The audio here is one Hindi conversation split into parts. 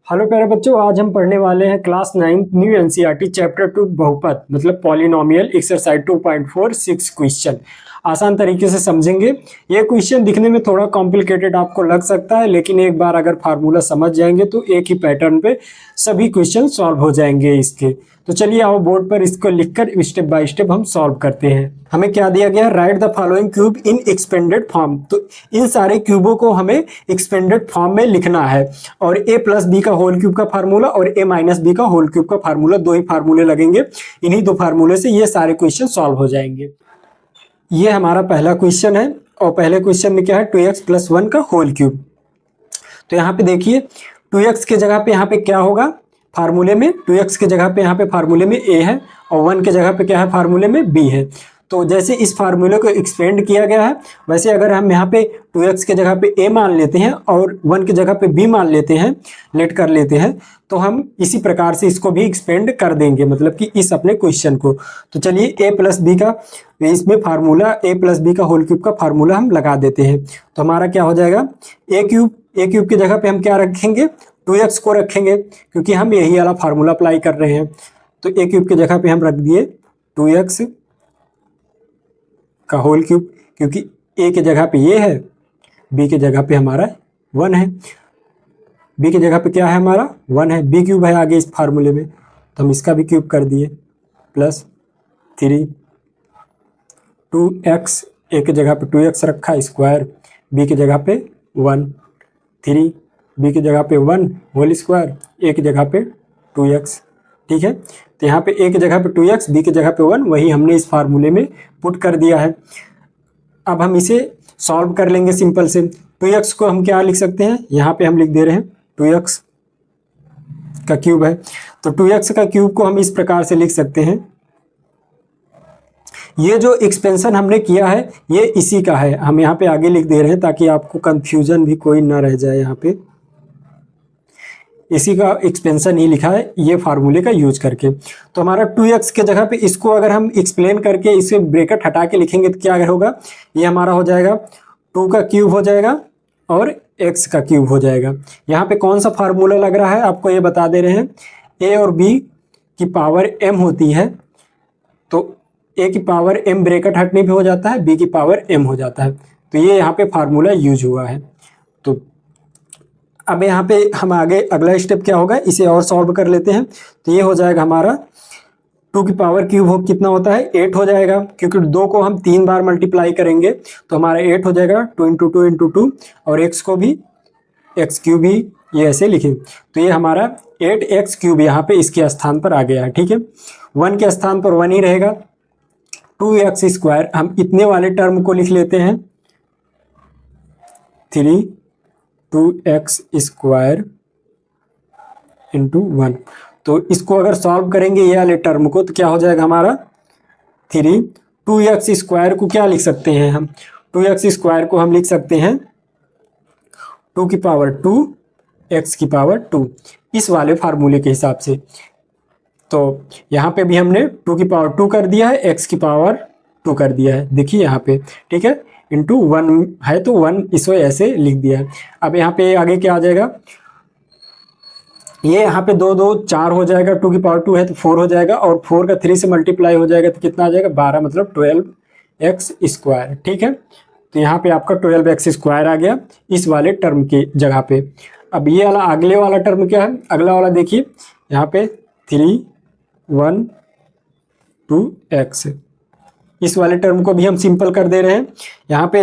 हेलो प्यारे बच्चों, आज हम पढ़ने वाले हैं क्लास 9 न्यू एनसीईआरटी चैप्टर 2 बहुपद मतलब पॉलिनोमियल एक्सरसाइज 2.4 6 क्वेश्चन आसान तरीके से समझेंगे। ये क्वेश्चन दिखने में थोड़ा कॉम्प्लिकेटेड आपको लग सकता है, लेकिन एक बार अगर फार्मूला समझ जाएंगे तो एक ही पैटर्न पे सभी क्वेश्चन सॉल्व हो जाएंगे इसके। तो चलिए आओ बोर्ड पर इसको लिखकर स्टेप बाय स्टेप हम सॉल्व करते हैं। हमें क्या दिया गया, right the following cube in expanded form. तो इन सारे क्यूबों को हमें एक्सपेंडेड फॉर्म में लिखना है और a प्लस बी का होल क्यूब का फार्मूला और a माइनस बी का होल क्यूब का फार्मूला, दो ही फार्मूले लगेंगे। इन्हीं दो फार्मूले से ये सारे क्वेश्चन सॉल्व हो जाएंगे। ये हमारा पहला क्वेश्चन है और पहले क्वेश्चन में क्या है, 2x प्लस 1 का होल क्यूब। तो यहाँ पे देखिए 2x के जगह पे यहाँ पे क्या होगा, फार्मूले में 2x के जगह पे यहाँ पे फार्मूले में a है और 1 के जगह पे क्या है, फार्मूले में b है। तो जैसे इस फार्मूले को एक्सपेंड किया गया है, वैसे अगर हम यहाँ पे 2x के जगह पे a मान लेते हैं और 1 के जगह पे b मान लेते हैं, लेट कर लेते हैं, तो हम इसी प्रकार से इसको भी एक्सपेंड कर देंगे, मतलब कि इस अपने क्वेश्चन को। तो चलिए a प्लस बी का इसमें फार्मूला, a प्लस बी का होल क्यूब का फार्मूला हम लगा देते हैं। तो हमारा क्या हो जाएगा, a क्यूब की जगह पे हम क्या रखेंगे, 2x को रखेंगे, क्योंकि हम यही वाला फार्मूला अप्लाई कर रहे हैं। तो a क्यूब की जगह पे हम रख दिए 2x का होल क्यूब, क्योंकि a के जगह पे ये है, b के जगह पे हमारा 1 है, b की जगह पे क्या है हमारा 1 है, b क्यूब है आगे इस फार्मूले में, तो हम इसका भी क्यूब कर दिए प्लस 3 2x, a के जगह पे 2x रखा स्क्वायर, b की जगह पे 1 3, b की जगह पे 1 होल स्क्वायर, a की जगह पे 2x। ठीक है, तो यहाँ पे a की जगह पे 2x, b की जगह पे 1, वही हमने इस फार्मूले में पुट कर दिया है। अब हम इसे सॉल्व कर लेंगे सिंपल से। 2x को हम क्या लिख सकते हैं, यहाँ पे हम लिख दे रहे हैं 2x का क्यूब है, तो 2x का क्यूब को हम इस प्रकार से लिख सकते हैं। ये जो एक्सपेंशन हमने किया है ये इसी का है, हम यहाँ पे आगे लिख दे रहे हैं ताकि आपको कंफ्यूजन भी कोई ना रह जाए। यहाँ पे इसी का एक्सपेंशन ही लिखा है ये फार्मूले का यूज करके। तो हमारा 2x के जगह पे इसको अगर हम एक्सप्लेन करके इसे ब्रैकेट हटा के लिखेंगे तो क्या होगा, ये हमारा हो जाएगा 2 का क्यूब हो जाएगा और x का क्यूब हो जाएगा। यहाँ पे कौन सा फार्मूला लग रहा है आपको ये बता दे रहे हैं, a और b की पावर m होती है, तो a की पावर m ब्रैकेट हटने पे हो जाता है, b की पावर m हो जाता है। तो ये यहाँ पे फार्मूला यूज हुआ है। तो अब यहाँ पे हम आगे अगला स्टेप क्या होगा, इसे और सॉल्व कर लेते हैं। तो ये हो जाएगा हमारा 2 की पावर क्यूब हो कितना होता है, 8 हो जाएगा, क्योंकि 2 को हम 3 बार मल्टीप्लाई करेंगे तो हमारा 8 हो जाएगा, 2 इंटू 2 इंटू 2, और x को भी x क्यूब ही ये ऐसे लिखें। तो ये हमारा 8x क्यूब यहाँ पे इसके स्थान पर आ गया है। ठीक है, 1 के स्थान पर 1 ही रहेगा, 2x स्क्वायर, हम इतने वाले टर्म को लिख लेते हैं 2x स्क्वायर इंटू 1। तो इसको अगर सॉल्व करेंगे ये वाले टर्म को तो क्या हो जाएगा हमारा 2x स्क्वायर को क्या लिख सकते हैं हम, 2x स्क्वायर को हम लिख सकते हैं 2 की पावर 2 x की पावर 2, इस वाले फार्मूले के हिसाब से। तो यहाँ पे भी हमने 2 की पावर 2 कर दिया है, x की पावर 2 कर दिया है, देखिए यहाँ पे। ठीक है, इंटू 1 है तो 1 इसको ऐसे लिख दिया है। अब यहाँ पे आगे क्या आ जाएगा, ये यहाँ पे 2 2 4 हो जाएगा, 2 की पावर 2 है तो 4 हो जाएगा, और 4 का 3 से मल्टीप्लाई हो जाएगा तो कितना आ जाएगा 12, मतलब 12x स्क्वायर। ठीक है, तो यहाँ पे आपका 12x स्क्वायर आ गया इस वाले टर्म की जगह पे। अब ये वाला अगले वाला टर्म क्या है, अगला वाला देखिए यहाँ पे 3 1 2x, इस वाले टर्म को भी हम सिंपल कर दे रहे हैं। यहाँ पे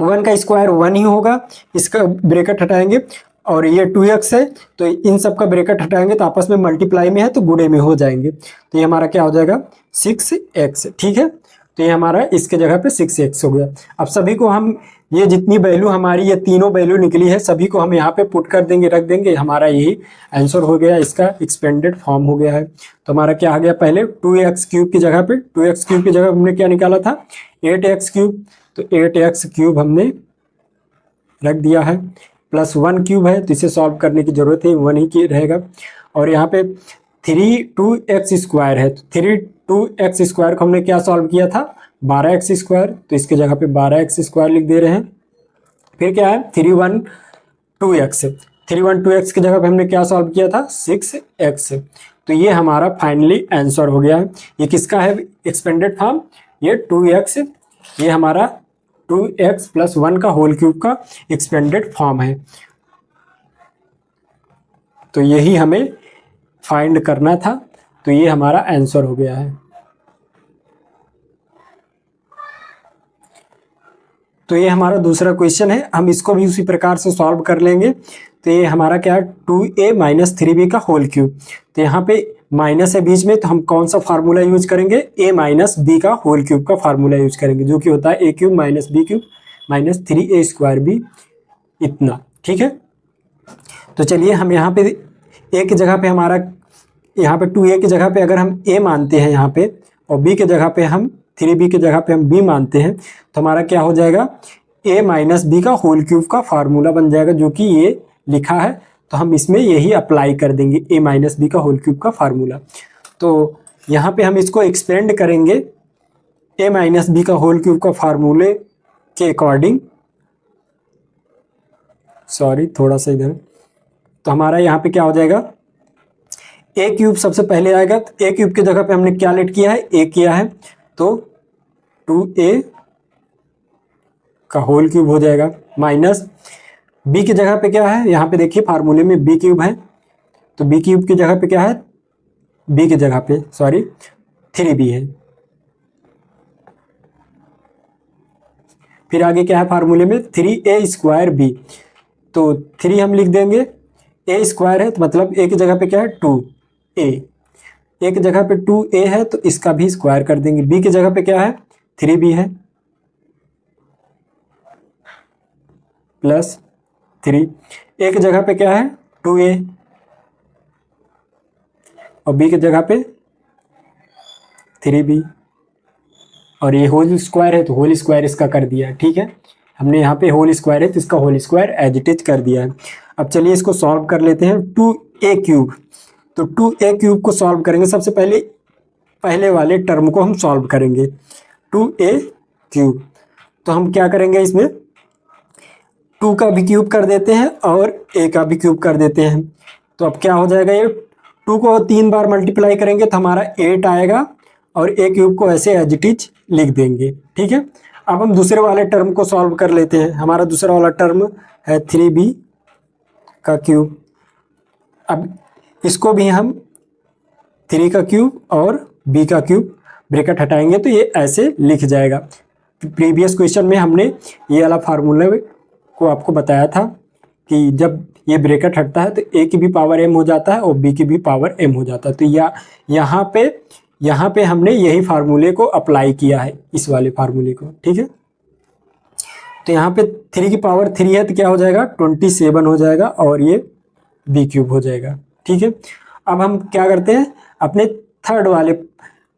1 का स्क्वायर 1 ही होगा, इसका ब्रैकेट हटाएंगे, और ये 2x है तो इन सब का ब्रैकेट हटाएंगे तो आपस में मल्टीप्लाई में है तो गुणे में हो जाएंगे। तो ये हमारा क्या हो जाएगा 6x। ठीक है, तो ये हमारा इसके जगह पे 6x हो गया। अब सभी को हम ये जितनी वैल्यू हमारी ये तीनों वैल्यू निकली है सभी को हम यहाँ पे पुट कर देंगे, रख देंगे, हमारा यही आंसर हो गया, इसका एक्सपेंडेड फॉर्म हो गया है। तो हमारा क्या आ गया, पहले 2x क्यूब की जगह पे 2x क्यूब की जगह हमने क्या निकाला था 8x क्यूब, तो 8x क्यूब हमने रख दिया है, प्लस 1 क्यूब है तो इसे सॉल्व करने की जरूरत है, 1 ही की रहेगा। और यहाँ पे 2x स्क्वायर है, तो 2x स्क्वायर को हमने क्या सॉल्व किया था 12x स्क्वायर, तो इसके जगह पे 12x स्क्वायर लिख दे रहे हैं। फिर क्या है 3 1 2x, 312x की जगह पे हमने क्या सॉल्व किया था 6x। तो ये हमारा फाइनली आंसर हो गया है। ये किसका है एक्सपेंडेड फॉर्म, ये 2x, ये हमारा 2x+1 का होल क्यूब का एक्सपेंडेड फॉर्म है। तो यही हमें फाइंड करना था, तो ये हमारा आंसर हो गया है। तो ये हमारा दूसरा क्वेश्चन है, हम इसको भी उसी प्रकार से सॉल्व कर लेंगे। तो ये हमारा क्या है 2a - 3b का होल क्यूब। तो यहाँ पे माइनस है बीच में, तो हम कौन सा फार्मूला यूज करेंगे, a - b का होल क्यूब का फार्मूला यूज करेंगे, जो कि होता है a³ - b³ - 3a²b इतना। ठीक है, तो चलिए हम यहाँ पे a की जगह पे हमारा, यहाँ पे 2a की जगह पे अगर हम a मानते हैं यहाँ पे, और b की जगह पे हम 3b की जगह पे हम b मानते हैं, तो हमारा क्या हो जाएगा a - b का होल क्यूब का फार्मूला बन जाएगा, जो कि ये लिखा है। तो हम इसमें यही अप्लाई कर देंगे a - b का होल क्यूब का फार्मूला। तो यहाँ पे हम इसको एक्सपेंड करेंगे a - b का होल क्यूब का फार्मूले के अकॉर्डिंग, सॉरी थोड़ा सा इधर। तो हमारा यहाँ पे क्या हो जाएगा, a³ सबसे पहले आएगा, तो a³ की जगह पे हमने क्या लेट किया है, a किया है, तो 2a का होल क्यूब हो जाएगा, माइनस b की जगह पे क्या है, यहाँ पे देखिए फार्मूले में b³ है, तो b³ की जगह पे क्या है, b की जगह पे सॉरी 3b है। फिर आगे क्या है फार्मूले में 3a²b, तो 3 हम लिख देंगे, a² है तो मतलब a की जगह पे क्या है 2a, a की जगह पे 2a है तो इसका भी स्क्वायर कर देंगे। b की जगह पे क्या है 3b है प्लस 3, a की जगह पे क्या है 2a और b की जगह पे 3b, और ये होल स्क्वायर है तो होल स्क्वायर इसका कर दिया। ठीक है, हमने यहाँ पे होल स्क्वायर है तो इसका whole square as it is कर दिया है। अब चलिए इसको सॉल्व कर लेते हैं। 2a³, तो 2a³ को सॉल्व करेंगे, सबसे पहले पहले वाले टर्म को हम सॉल्व करेंगे 2a³। तो हम क्या करेंगे, इसमें 2 का भी क्यूब कर देते हैं और a का भी क्यूब कर देते हैं। तो अब क्या हो जाएगा, ये 2 को 3 बार मल्टीप्लाई करेंगे तो हमारा 8 आएगा, और a³ को ऐसे एज इट इज लिख देंगे। ठीक है, अब हम दूसरे वाले टर्म को सॉल्व कर लेते हैं। हमारा दूसरा वाला टर्म है 3b का क्यूब। अब इसको भी हम 3 का क्यूब और b का क्यूब ब्रैकेट हटाएंगे तो ये ऐसे लिख जाएगा। प्रीवियस क्वेश्चन में हमने ये वाला फार्मूला को आपको बताया था कि जब ये ब्रैकेट हटता है तो a की भी पावर m हो जाता है और b की भी पावर m हो जाता है। तो यहाँ पे हमने यही फार्मूले को अप्लाई किया है, इस वाले फार्मूले को। ठीक है, तो यहाँ पे 3 की पावर 3 है तो क्या हो जाएगा 27 हो जाएगा, और ये b³ हो जाएगा। ठीक है, अब हम क्या करते हैं, अपने थर्ड वाले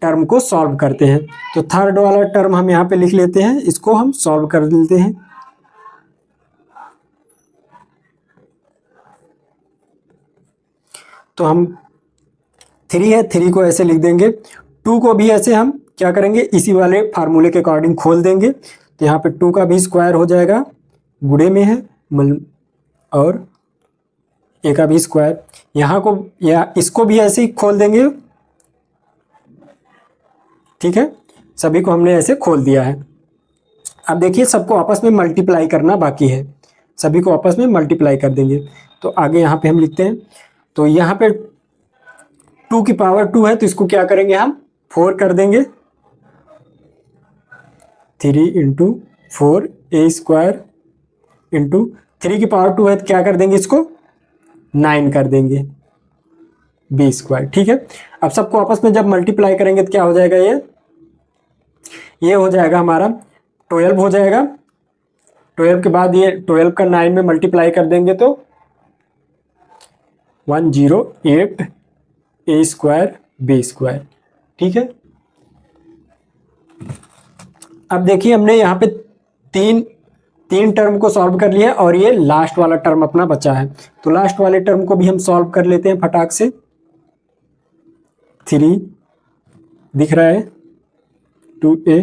टर्म को सॉल्व करते हैं। तो थर्ड वाला टर्म हम यहाँ पे लिख लेते हैं, इसको हम सॉल्व कर लेते हैं। तो हम 3 है, 3 को ऐसे लिख देंगे, 2 को भी ऐसे हम क्या करेंगे, इसी वाले फार्मूले के अकॉर्डिंग खोल देंगे। तो यहाँ पे 2 का भी स्क्वायर हो जाएगा, गुणे में है, और a का भी स्क्वायर, यहाँ को या इसको भी ऐसे ही खोल देंगे। ठीक है, सभी को हमने ऐसे खोल दिया है। अब देखिए सबको आपस में मल्टीप्लाई करना बाकी है, सभी को आपस में मल्टीप्लाई कर देंगे। तो आगे यहाँ पे हम लिखते हैं, तो यहाँ पे 2 की पावर 2 है तो इसको क्या करेंगे, हम 4 कर देंगे, 3 × 4 a² इंटू 3 की पावर 2 है तो क्या कर देंगे, इसको 9 कर देंगे b²। ठीक है, अब सबको आपस में जब मल्टीप्लाई करेंगे तो क्या हो जाएगा, ये हो जाएगा हमारा 12 हो जाएगा। 12 के बाद ये 12 का 9 में मल्टीप्लाई कर देंगे तो 108 a² b²। ठीक है, अब देखिए हमने यहाँ पे तीन टर्म को सॉल्व कर लिया और ये लास्ट वाला टर्म अपना बचा है। तो लास्ट वाले टर्म को भी हम सॉल्व कर लेते हैं फटाक से। 3 दिख रहा है, 2a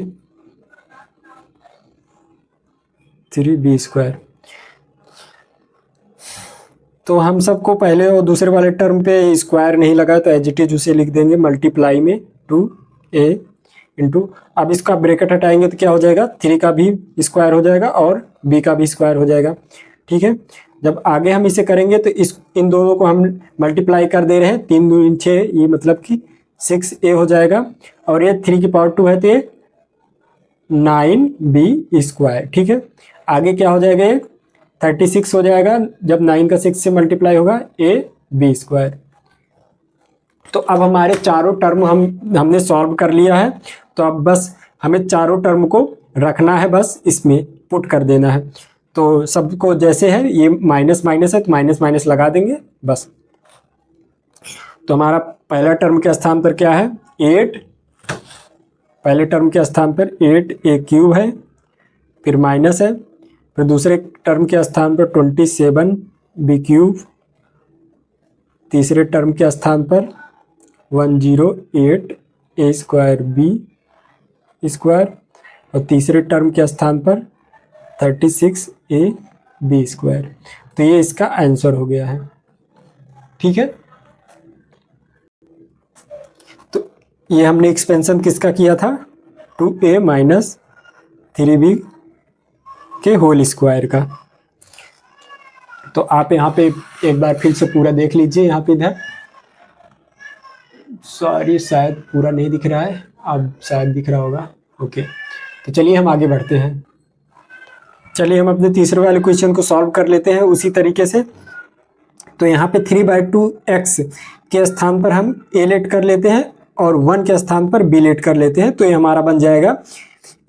3b²। तो हम सबको पहले और दूसरे वाले टर्म पे स्क्वायर नहीं लगा तो एज इट इज उसे लिख देंगे मल्टीप्लाई में 2a इंटू, अब इसका ब्रैकेट हटाएंगे तो क्या हो जाएगा, 3 का भी स्क्वायर हो जाएगा और b का भी स्क्वायर हो जाएगा। ठीक है, जब आगे हम इसे करेंगे तो इन दोनों को हम मल्टीप्लाई कर दे रहे हैं, 3 दूनी 6, ये मतलब कि 6a हो जाएगा और ये 3 की पावर 2 है तो ये 9b स्क्वायर। ठीक है, आगे क्या हो जाएगा, ये 36 हो जाएगा जब 9 का 6 से मल्टीप्लाई होगा, ab स्क्वायर। तो अब हमारे चारों टर्म हमने सॉल्व कर लिया है, तो अब बस हमें चारों टर्म को रखना है, बस इसमें पुट कर देना है। तो सबको जैसे है, ये माइनस माइनस है तो माइनस माइनस लगा देंगे बस। तो हमारा पहला टर्म के स्थान पर क्या है, 8, पहले टर्म के स्थान पर 8a³ है, फिर माइनस है, फिर दूसरे टर्म के स्थान पर 27b³, तीसरे टर्म के स्थान पर 108a² b² और तीसरे टर्म के स्थान पर 36ab²। तो ये इसका आंसर हो गया है। ठीक है, तो ये हमने एक्सपेंशन किसका किया था, 2a माइनस 3b के होल स्क्वायर का। तो आप यहाँ पे एक बार फिर से पूरा देख लीजिए, यहाँ पे इधर सॉरी शायद पूरा नहीं दिख रहा है, अब शायद दिख रहा होगा। ओके, तो चलिए हम आगे बढ़ते हैं। चलिए हम अपने तीसरे वाले क्वेश्चन को सॉल्व कर लेते हैं उसी तरीके से। तो यहाँ पे 3/2x के स्थान पर हम a लेट कर लेते हैं और 1 के स्थान पर b लेट कर लेते हैं, तो ये हमारा बन जाएगा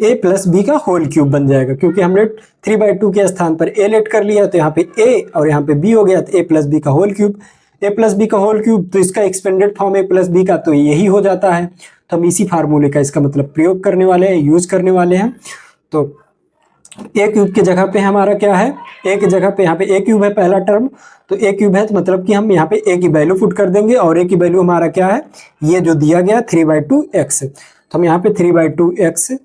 a प्लस b का होल क्यूब बन जाएगा, क्योंकि हमने 3/2 के स्थान पर a लेट कर लिया तो यहाँ पे a और यहाँ पे b हो गया, तो a प्लस b का whole cube, a plus B का होल क्यूब, तो इसका expanded form a plus B का तो यही हो जाता है। तो हम इसी फार्मूले का इसका मतलब प्रयोग करने वाले हैं, यूज करने वाले हैं। तो a क्यूब की जगह पे हमारा क्या है, a की जगह पे यहाँ पे a क्यूब है पहला टर्म, तो a क्यूब है तो मतलब कि हम यहाँ पे a की वैल्यू पुट कर देंगे और a की वैल्यू हमारा क्या है, ये जो दिया गया 3/2x, तो हम यहाँ पे 3/2x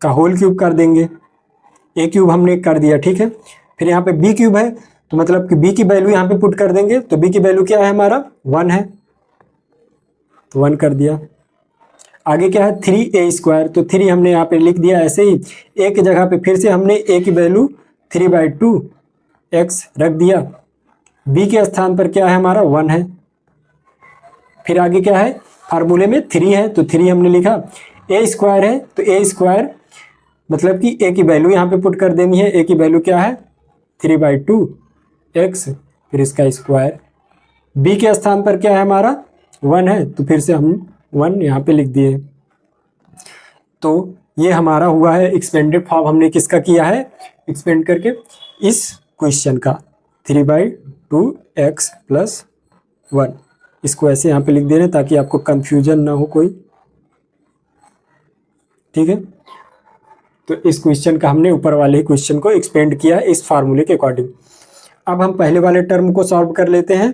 का होल क्यूब कर देंगे, a क्यूब हमने कर दिया। ठीक है, फिर यहाँ पे b क्यूब है तो मतलब कि b की वैल्यू यहाँ पे पुट कर देंगे, तो b की वैल्यू क्या है हमारा 1 है, तो 1 कर दिया। आगे क्या है 3a², तो 3 हमने यहाँ पे लिख दिया ऐसे ही, a की जगह पे फिर से हमने a की वैल्यू 3/2x रख दिया, b के स्थान पर क्या है हमारा 1 है, फिर आगे क्या है फार्मूले में 3 है तो 3 हमने लिखा, a² है तो a² मतलब कि a की वैल्यू यहाँ पे पुट कर देनी है, a की वैल्यू क्या है 3/2x, फिर इसका स्क्वायर, b के स्थान पर क्या है हमारा 1 है तो फिर से हम 1 यहाँ पे लिख दिए। तो ये हमारा हुआ है एक्सपेंडेड फॉर्म, हमने किसका किया है, एक्सपेंड करके इस क्वेश्चन का 3/2x + 1, इसको ऐसे यहाँ पे लिख दे रहे हैं ताकि आपको कंफ्यूजन ना हो कोई। ठीक है, तो इस क्वेश्चन का हमने ऊपर वाले क्वेश्चन को एक्सपेंड किया इस फार्मूले के अकॉर्डिंग। अब हम पहले वाले टर्म को सॉल्व कर लेते हैं।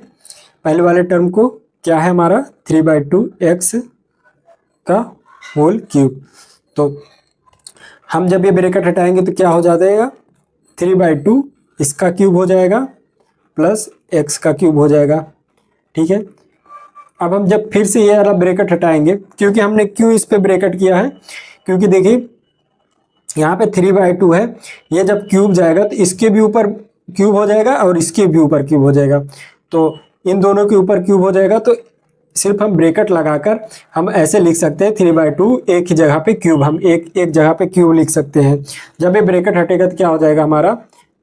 पहले वाले टर्म को क्या है हमारा 3/2x का होल क्यूब, तो हम जब ये ब्रैकेट हटाएंगे तो क्या हो जाएगा 3/2 इसका क्यूब हो जाएगा प्लस x का क्यूब हो जाएगा। ठीक है, अब हम जब फिर से ये वाला ब्रैकेट हटाएंगे, क्योंकि हमने क्यों इस पे ब्रैकेट किया है, क्योंकि देखिए यहाँ पे 3/2 है, ये जब क्यूब जाएगा तो इसके भी ऊपर क्यूब हो जाएगा और इसके भी ऊपर क्यूब हो जाएगा, तो इन दोनों के ऊपर क्यूब हो जाएगा, तो सिर्फ हम ब्रैकेट लगाकर हम ऐसे लिख सकते हैं 3/2 एक ही जगह पे क्यूब, हम एक जगह पे क्यूब लिख सकते हैं। जब ये ब्रैकेट हटेगा तो क्या हो जाएगा हमारा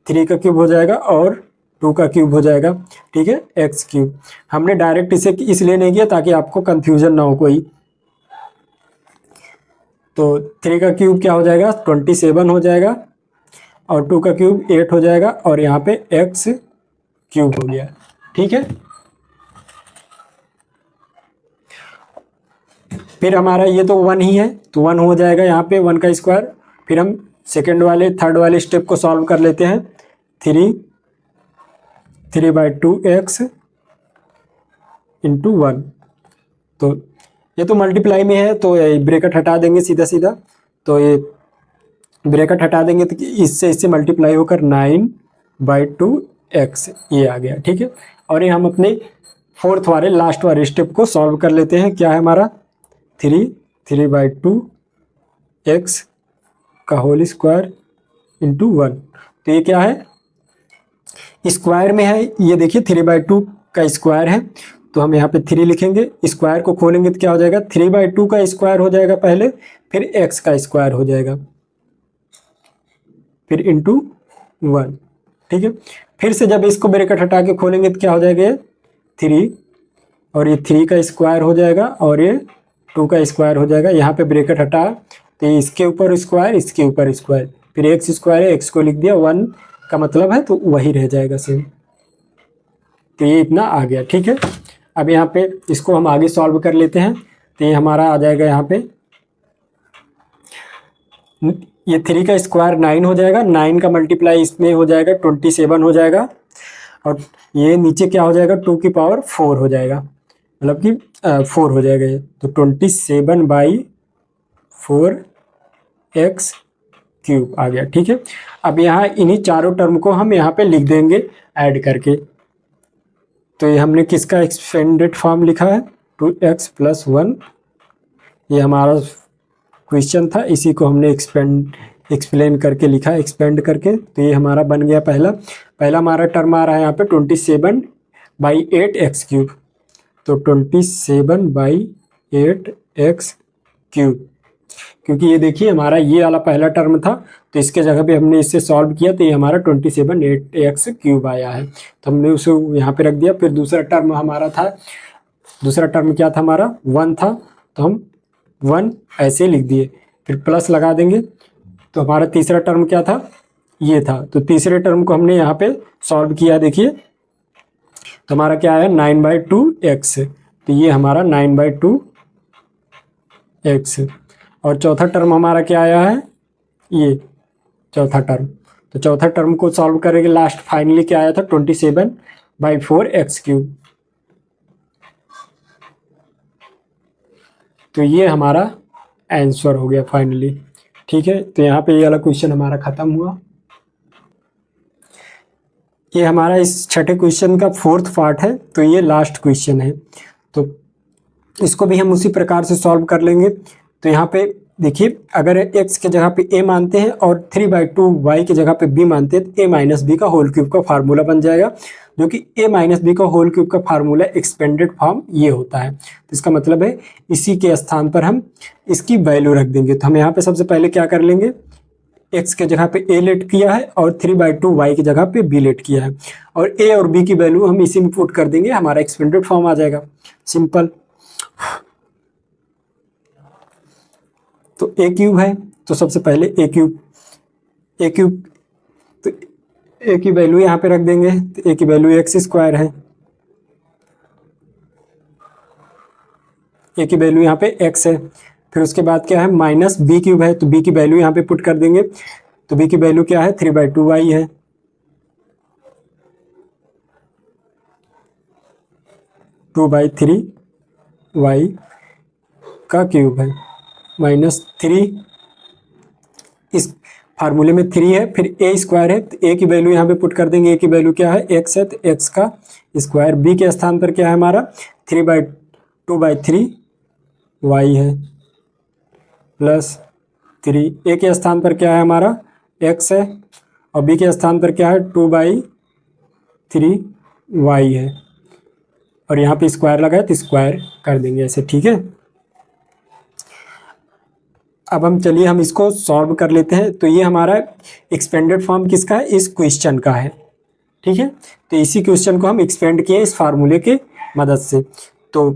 3 का क्यूब हो जाएगा और 2 का क्यूब हो जाएगा। ठीक है, x³। हमने डायरेक्ट इसे इसलिए नहीं किया ताकि आपको कंफ्यूजन ना हो कोई। तो 3 का क्यूब क्या हो जाएगा 27 हो जाएगा और 2 का क्यूब 8 हो जाएगा और यहाँ पे x³ हो गया। ठीक है, फिर हमारा ये तो 1 ही है तो 1 हो जाएगा यहाँ पे 1 का स्क्वायर। फिर हम थर्ड वाले स्टेप को सॉल्व कर लेते हैं। 3/2x × 1, तो ये तो मल्टीप्लाई में है तो ब्रैकेट हटा देंगे सीधा सीधा, तो ये ब्रैकेट हटा देंगे तो इससे मल्टीप्लाई होकर 9/2 एक्स, ये आ गया। ठीक है, और ये हम अपने फोर्थ वाले लास्ट वाले स्टेप को सॉल्व कर लेते हैं। क्या है हमारा 3/2 एक्स का होल स्क्वायर इंटू 1। तो ये क्या है, स्क्वायर में है, ये देखिए 3/2 का स्क्वायर है, तो हम यहाँ पे 3 लिखेंगे। स्क्वायर को खोलेंगे तो क्या हो जाएगा, 3/2 का स्क्वायर हो जाएगा पहले, फिर एक्स का स्क्वायर हो जाएगा, फिर इंटू 1। ठीक है, फिर से जब इसको ब्रैकेट हटा के खोलेंगे तो क्या हो जाएगा, ये 3 और ये 3 का स्क्वायर हो जाएगा और ये 2 का स्क्वायर हो जाएगा। यहाँ पे ब्रैकेट हटा तो इसके ऊपर स्क्वायर, इसके ऊपर स्क्वायर, फिर एक्स स्क्वायर है, एक्स को लिख दिया, 1 का मतलब है तो वही रह जाएगा सेम। तो ये इतना आ गया। ठीक है, अब यहाँ पे इसको हम आगे सॉल्व कर लेते हैं। तो ये हमारा आ जाएगा यहाँ पे, ये 3 का स्क्वायर 9 हो जाएगा, 9 का मल्टीप्लाई इसमें हो जाएगा 27 हो जाएगा, और ये नीचे क्या हो जाएगा 2 की पावर 4 हो जाएगा, मतलब कि 4 हो जाएगा ये। तो 27/4 एक्स क्यूब आ गया। ठीक है, अब यहाँ इन्हीं चारों टर्म को हम यहाँ पे लिख देंगे ऐड करके। तो ये हमने किसका एक्सपेंडेड फॉर्म लिखा है, 2x + 1। ये हमारा क्वेश्चन था, इसी को हमने एक्सप्लेन करके लिखा, एक्सपेंड करके। तो ये हमारा बन गया पहला हमारा टर्म आ रहा है यहाँ पे 27/8 एक्स क्यूब। तो 27/8 एक्स क्यूब, क्योंकि ये देखिए हमारा ये वाला पहला टर्म था, तो इसके जगह पे हमने इससे सॉल्व किया तो ये हमारा 27/8 एक्स क्यूब आया है, तो हमने उसे यहाँ पे रख दिया। फिर दूसरा टर्म हमारा था, दूसरा टर्म क्या था हमारा 1 था, तो हम 1 ऐसे लिख दिए, फिर प्लस लगा देंगे। तो हमारा तीसरा टर्म क्या था, ये था, तो तीसरे टर्म को हमने यहाँ पे सॉल्व किया। देखिए तो हमारा क्या आया 9/2 एक्स, तो ये हमारा 9/2 एक्स। और चौथा टर्म हमारा क्या आया है, ये चौथा टर्म। तो चौथा टर्म को सॉल्व करेंगे, लास्ट फाइनली क्या आया था 27/4 एक्स क्यूब। तो ये हमारा आंसर हो गया फाइनली। ठीक है, तो यहाँ पे ये वाला क्वेश्चन हमारा खत्म हुआ। ये हमारा इस छठे क्वेश्चन का 4th पार्ट है, तो ये लास्ट क्वेश्चन है, तो इसको भी हम उसी प्रकार से सॉल्व कर लेंगे। तो यहाँ पे देखिए, अगर x के जगह पे a मानते हैं और 3/2 y की जगह पे b मानते हैं, तो a - b का होल क्यूब का फार्मूला बन जाएगा, जो कि a - b का होल क्यूब का फार्मूला एक्सपेंडेड फॉर्म ये होता है। तो इसका मतलब है इसी के स्थान पर हम इसकी वैल्यू रख देंगे। तो हम यहाँ पे सबसे पहले क्या कर लेंगे, x के जगह पे a लेट किया है और 3/2 y की जगह पे b लेट किया है, और a और b की वैल्यू हम इसी में पुट कर देंगे, हमारा एक्सपेंडेड फॉर्म आ जाएगा, सिंपल। तो a क्यूब है, तो सबसे पहले a क्यूब, तो a की वैल्यू यहाँ पे रख देंगे। तो a की वैल्यू एक्स स्क्वायर है, a की वैल्यू यहाँ पे x है। फिर उसके बाद क्या है माइनस b क्यूब है, तो b की वैल्यू यहाँ पे पुट कर देंगे। तो b की वैल्यू क्या है 3/2 y है, 2/3 y का क्यूब है, -3, इस फार्मूले में 3 है, फिर a स्क्वायर है, तो a की वैल्यू यहाँ पे पुट कर देंगे। a की वैल्यू क्या है x है, तो x का स्क्वायर। b के स्थान पर क्या है हमारा 3/2/3 y है, +3। a के स्थान पर क्या है हमारा x है, और b के स्थान पर क्या है 2/3 y है, और यहाँ पे स्क्वायर लगा है तो स्क्वायर कर देंगे ऐसे। ठीक है, अब हम चलिए हम इसको सॉल्व कर लेते हैं। तो ये हमारा एक्सपेंडेड फॉर्म किसका है, इस क्वेश्चन का है। ठीक है, तो इसी क्वेश्चन को हम एक्सपेंड किए इस फार्मूले के मदद से। तो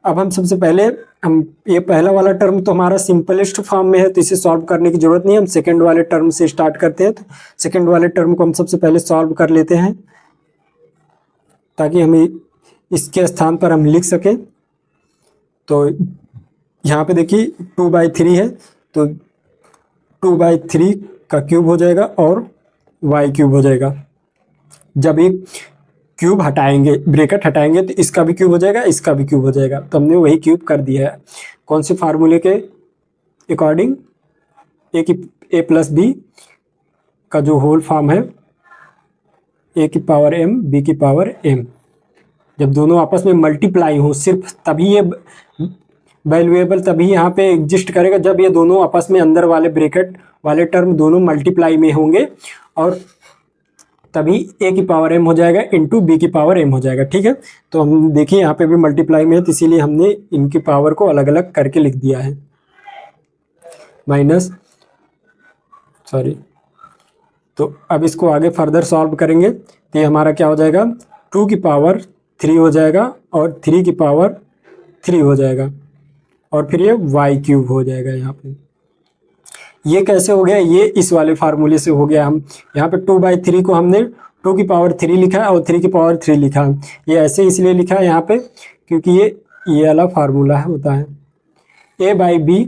अब हम सबसे पहले हम ये पहला वाला टर्म तो हमारा सिंपलेस्ट फॉर्म में है, तो इसे सॉल्व करने की जरूरत नहीं, हम सेकंड वाले टर्म से स्टार्ट करते हैं। तो सेकंड वाले टर्म को हम सबसे पहले सॉल्व कर लेते हैं, ताकि हमें इसके स्थान पर हम लिख सकें। तो यहाँ पे देखिए 2/3 है, तो 2/3 का क्यूब हो जाएगा और y क्यूब हो जाएगा। जब एक क्यूब हटाएंगे, ब्रैकेट हटाएंगे, तो इसका भी क्यूब हो जाएगा, इसका भी क्यूब हो जाएगा, तो हमने वही क्यूब कर दिया है। कौन से फार्मूले के अकॉर्डिंग, a + b का जो होल फॉर्म है ए की पावर एम बी की पावर एम। जब दोनों आपस में मल्टीप्लाई हो सिर्फ तभी ये वैल्यूएबल तभी यहाँ पे एग्जिस्ट करेगा जब ये दोनों आपस में अंदर वाले ब्रैकेट वाले टर्म दोनों मल्टीप्लाई में होंगे, और तभी ए की पावर एम हो जाएगा इंटू बी की पावर एम हो जाएगा। ठीक है, तो हम देखिए यहाँ पे भी मल्टीप्लाई में है तो इसीलिए हमने इनकी पावर को अलग अलग करके लिख दिया है। तो अब इसको आगे फर्दर सॉल्व करेंगे तो ये हमारा क्या हो जाएगा, 2 की पावर 3 हो जाएगा और 3 की पावर 3 हो जाएगा, और फिर ये वाई क्यूब हो जाएगा। यहाँ पे ये कैसे हो गया, ये इस वाले फार्मूले से हो गया। हम यहाँ पे 2/3 को हमने 2 की पावर 3 लिखा है और 3 की पावर 3 लिखा है। ये ऐसे इसलिए लिखा है यहाँ पे क्योंकि ये वाला फार्मूला होता है। a/b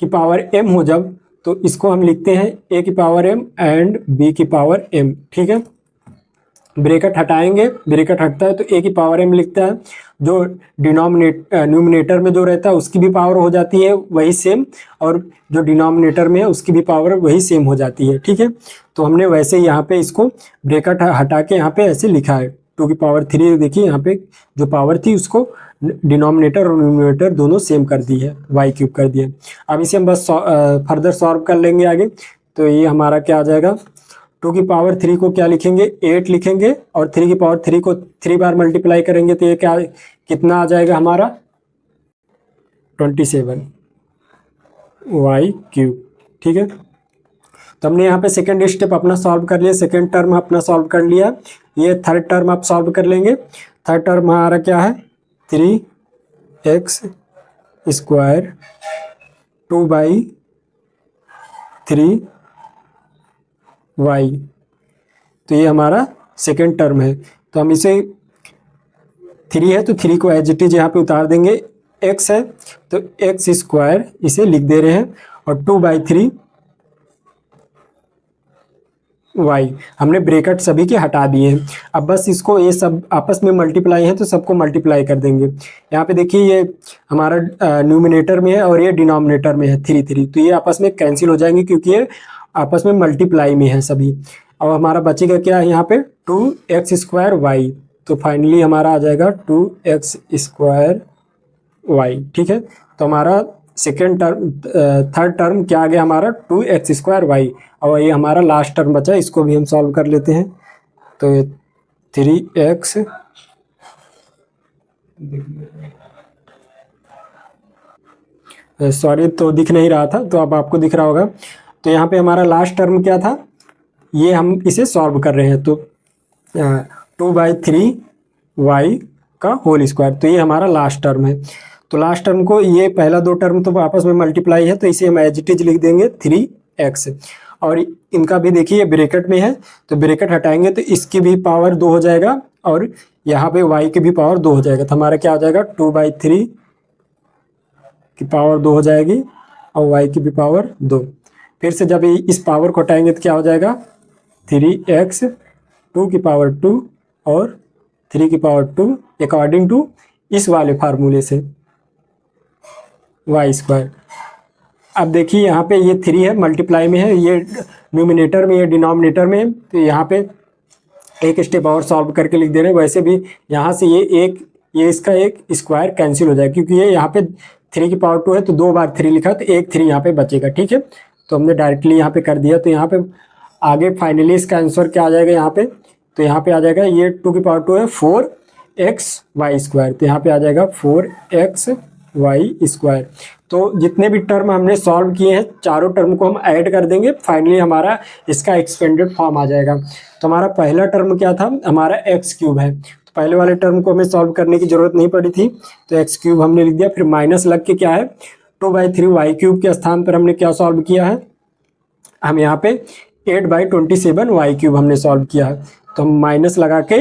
की पावर m हो जब, तो इसको हम लिखते हैं a की पावर m एंड b की पावर m। ठीक है, ब्रैकेट हटाएंगे, ब्रैकेट हटता है तो a की पावर m लिखता है, जो न्यूमिनेटर में जो रहता है उसकी भी पावर हो जाती है वही सेम, और जो डिनोमिनेटर में है उसकी भी पावर वही सेम हो जाती है। ठीक है, तो हमने वैसे यहाँ पे इसको ब्रैकेट हटा के यहाँ पे ऐसे लिखा है 2 की पावर 3। देखिए यहाँ पे जो पावर थी उसको डिनोमिनेटर और न्यूमिनेटर दोनों सेम कर दी है, वाई क्यूब कर दिया। अब इसे हम बस फर्दर सॉल्व कर लेंगे आगे। तो ये हमारा क्या आ जाएगा, 2 की पावर 3 को क्या लिखेंगे, 8 लिखेंगे, और 3 की पावर 3 को 3 बार मल्टीप्लाई करेंगे तो ये क्या कितना आ जाएगा हमारा, 27 वाई क्यूब। ठीक है, तो हमने यहाँ पे सेकेंड स्टेप अपना सॉल्व कर लिया, सेकेंड टर्म अपना सॉल्व कर लिया। ये थर्ड टर्म आप सॉल्व कर लेंगे। थर्ड टर्म हमारा क्या है, 3x स्क्वायर 2/3 y, तो ये हमारा सेकेंड टर्म है। तो हम इसे 3 है तो 3 को एज इट इज यहाँ पे उतार देंगे, x है तो x स्क्वायर इसे लिख दे रहे हैं, और 2/3 y हमने ब्रैकेट सभी के हटा दिए हैं। अब बस इसको, ये सब आपस में मल्टीप्लाई है तो सबको मल्टीप्लाई कर देंगे। यहाँ पे देखिए ये हमारा न्यूमिनेटर में है और ये डिनोमिनेटर में है 3, तो ये आपस में कैंसिल हो जाएंगे क्योंकि ये आपस में मल्टीप्लाई में है सभी। और हमारा बचेगा क्या है यहाँ पे, 2x स्क्वायर वाई, तो फाइनली हमारा आ जाएगा 2x स्क्वायर वाई। ठीक है, तो हमारा सेकेंड टर्म थर्ड टर्म क्या आ गया हमारा, 2x स्क्वायर वाई। और ये हमारा लास्ट टर्म बचा, इसको भी हम सॉल्व कर लेते हैं। तो 3x सॉरी तो दिख नहीं रहा था, तो अब आपको दिख रहा होगा। तो यहाँ पे हमारा लास्ट टर्म क्या था, ये हम इसे सॉल्व कर रहे हैं। तो 2/3 y का होल स्क्वायर, तो ये हमारा लास्ट टर्म है। तो लास्ट टर्म को, ये पहला 2 टर्म तो आपस में मल्टीप्लाई है तो इसे हम एज इट इज लिख देंगे 3x, और इनका भी देखिए ब्रैकेट में है तो ब्रैकेट हटाएंगे तो इसकी भी पावर 2 हो जाएगा, और यहाँ पे y की भी पावर 2 हो जाएगा। तो हमारा क्या हो जाएगा, 2/3 की पावर 2 हो जाएगी और y की भी पावर 2। फिर से जब इस पावर को हटाएंगे तो क्या हो जाएगा, 3x 2 की पावर 2 और 3 की पावर 2 अकॉर्डिंग टू इस वाले फार्मूले से वाई स्क्वायर। अब देखिए यहाँ पे ये 3 है, मल्टीप्लाई में है, ये न्यूमिनेटर में, ये डिनोमिनेटर में, तो यहाँ पे एक स्टेप और सॉल्व करके लिख दे रहे हैं। वैसे भी यहाँ से ये इसका एक स्क्वायर कैंसिल हो जाएगा क्योंकि ये यहाँ पे 3 की पावर 2 है तो 2 बार 3 लिखा तो एक 3 यहाँ पे बचेगा। ठीक है, तो हमने डायरेक्टली यहाँ पे कर दिया। तो यहाँ पे आगे फाइनली इसका आंसर क्या आ जाएगा यहाँ पे, तो यहाँ पे आ जाएगा ये 2 की पावर 2 है 4x वाई स्क्वायर, तो यहाँ पे आ जाएगा 4x वाई स्क्वायर। तो जितने भी टर्म हमने सॉल्व किए हैं चारों टर्म को हम ऐड कर देंगे, फाइनली हमारा इसका एक्सपेंडेड फॉर्म आ जाएगा। तो हमारा पहला टर्म क्या था, हमारा एक्स क्यूब है। तो पहले वाले टर्म को हमें सॉल्व करने की जरूरत नहीं पड़ी थी, तो एक्स क्यूब हमने लिख दिया। फिर माइनस लग के क्या है, 2/3 वाई क्यूब के स्थान पर हमने क्या सॉल्व किया है, हम यहाँ पे 8/27 वाई क्यूब हमने सॉल्व किया है। तो हम माइनस लगा के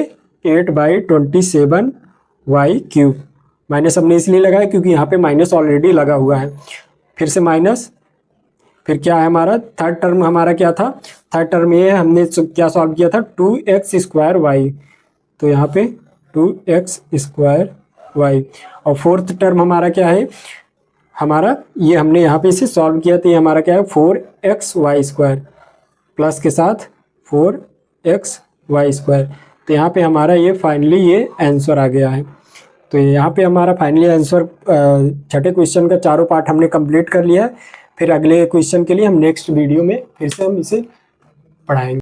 8/27 वाई क्यूब, माइनस हमने इसलिए लगाया क्योंकि यहाँ पे माइनस ऑलरेडी लगा हुआ है। फिर से माइनस, फिर क्या है हमारा थर्ड टर्म, हमारा क्या था, थर्ड टर्म ये हमने क्या सॉल्व किया था, 2x स्क्वायर वाई, तो यहाँ पे 2x स्क्वायर वाई। और फोर्थ टर्म हमारा क्या है, हमारा ये हमने यहाँ पे इसे सॉल्व किया तो ये हमारा क्या है 4x वाई स्क्वायर, प्लस के साथ 4x वाई स्क्वायर। तो यहाँ पे हमारा ये फाइनली ये आंसर आ गया है। तो यहाँ पे हमारा फाइनली आंसर छठे क्वेश्चन का चारों पार्ट हमने कंप्लीट कर लिया है। फिर अगले क्वेश्चन के लिए हम नेक्स्ट वीडियो में फिर से हम इसे पढ़ाएंगे।